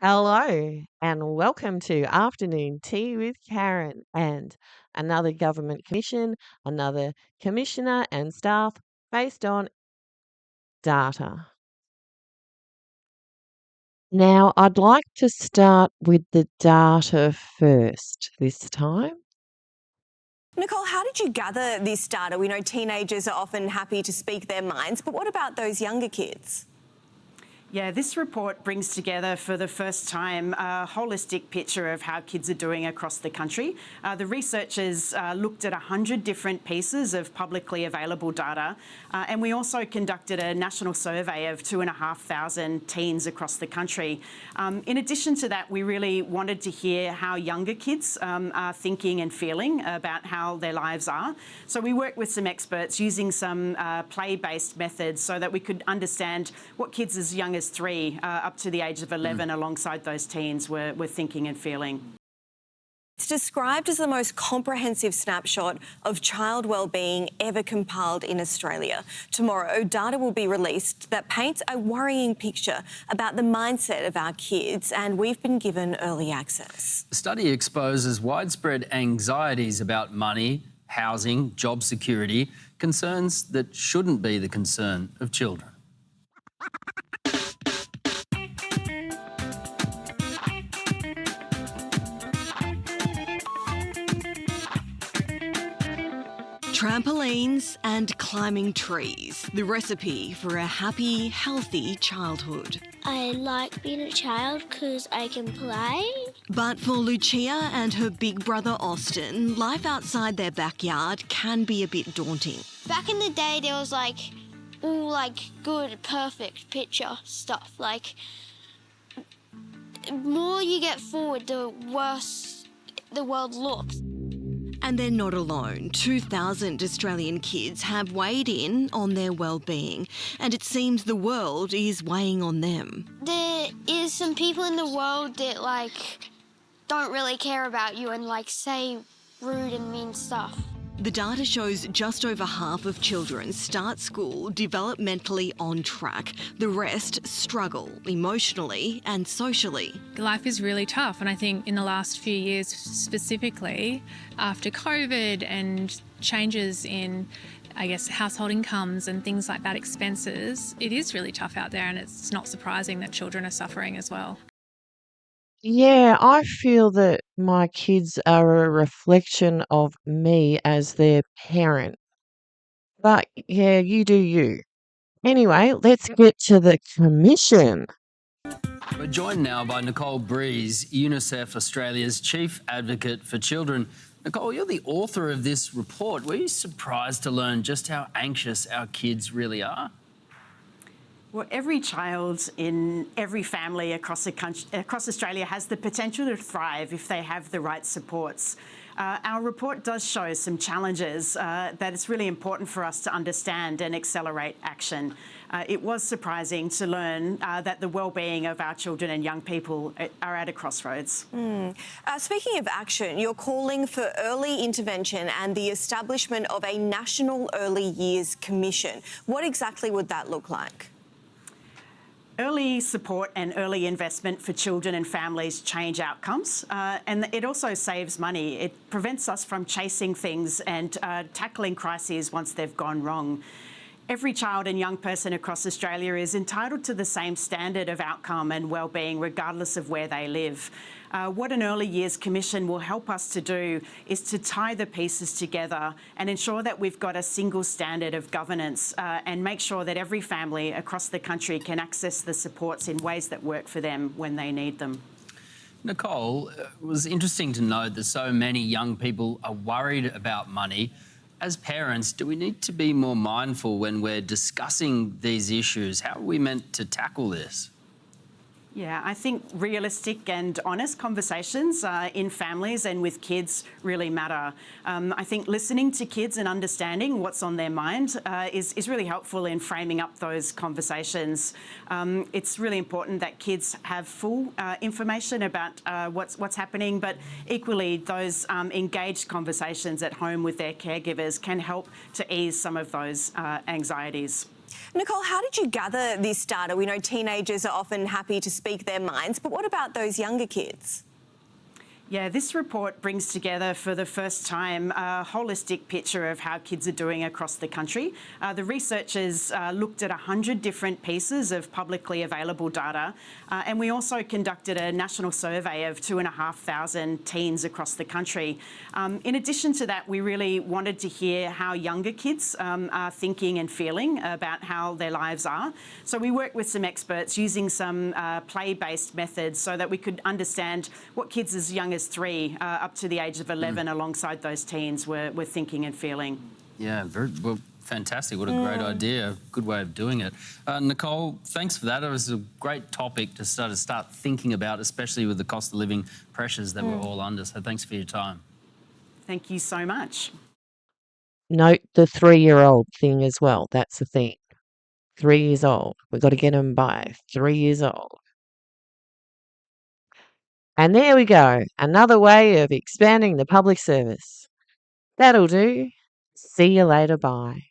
Hello and welcome to Afternoon Tea with Karen and another government commission, another commissioner and staff based on data. Now, I'd like to start with the data first this time. Nicole, how did you gather this data? We know teenagers are often happy to speak their minds, but what about those younger kids? Yeah, this report brings together for the first time a holistic picture of how kids are doing across the country. The researchers looked at 100 different pieces of publicly available data, and we also conducted a national survey of 2,500 teens across the country. In addition to that, we really wanted to hear how younger kids are thinking and feeling about how their lives are. So we worked with some experts using some play-based methods so that we could understand what kids as young as 3 up to the age of 11 alongside those teens were thinking and feeling. It's described as the most comprehensive snapshot of child wellbeing ever compiled in Australia. Tomorrow, data will be released that paints a worrying picture about the mindset of our kids, and we've been given early access. The study exposes widespread anxieties about money, housing, job security, concerns that shouldn't be the concern of children. Trampolines and climbing trees, the recipe for a happy, healthy childhood. I like being a child because I can play. But for Lucia and her big brother Austin, life outside their backyard can be a bit daunting. Back in the day, there was all good, perfect picture stuff. The more you get forward, the worse the world looks. And they're not alone. 2,000 Australian kids have weighed in on their well-being, and it seems the world is weighing on them. There is some people in the world that don't really care about you and say rude and mean stuff. The data shows just over half of children start school developmentally on track. The rest struggle emotionally and socially. Life is really tough, and I think in the last few years specifically, after COVID and changes in household incomes and things like that, expenses, it is really tough out there, and it's not surprising that children are suffering as well. Yeah, I feel that my kids are a reflection of me as their parent. But yeah, you do you. Anyway, let's get to the commission. We're joined now by Nicole Breeze, UNICEF Australia's Chief Advocate for Children. Nicole, you're the author of this report. Were you surprised to learn just how anxious our kids really are? Well, every child in every family across Australia has the potential to thrive if they have the right supports. Our report does show some challenges that it's really important for us to understand and accelerate action. It was surprising to learn that the well-being of our children and young people are at a crossroads. Speaking of action, you're calling for early intervention and the establishment of a National Early Years Commission. What exactly would that look like? Early support and early investment for children and families change outcomes, and it also saves money. It prevents us from chasing things and tackling crises once they've gone wrong. Every child and young person across Australia is entitled to the same standard of outcome and well-being regardless of where they live. What an Early Years Commission will help us to do is to tie the pieces together and ensure that we've got a single standard of governance and make sure that every family across the country can access the supports in ways that work for them when they need them. Nicole, it was interesting to note that so many young people are worried about money. As parents, do we need to be more mindful when we're discussing these issues? How are we meant to tackle this? Yeah, I think realistic and honest conversations in families and with kids really matter. I think listening to kids and understanding what's on their mind is really helpful in framing up those conversations. It's really important that kids have full information about what's happening, but equally those engaged conversations at home with their caregivers can help to ease some of those anxieties. Nicole, how did you gather this data? We know teenagers are often happy to speak their minds, but what about those younger kids? Yeah, this report brings together for the first time a holistic picture of how kids are doing across the country. The researchers looked at 100 different pieces of publicly available data, and we also conducted a national survey of 2,500 teens across the country. In addition to that, we really wanted to hear how younger kids are thinking and feeling about how their lives are. So we worked with some experts using some play-based methods so that we could understand what kids as young as 3 up to the age of 11 alongside those teens were thinking and feeling. Yeah, very well. Fantastic. What a great idea. Good way of doing it. Nicole, thanks for that. It was a great topic to start thinking about, especially with the cost of living pressures that we're all under. So thanks for your time. Thank you so much. Note the 3-year-old thing as well. That's the thing. 3 years old. We've got to get them by 3 years old. And there we go. Another way of expanding the public service. That'll do. See you later. Bye.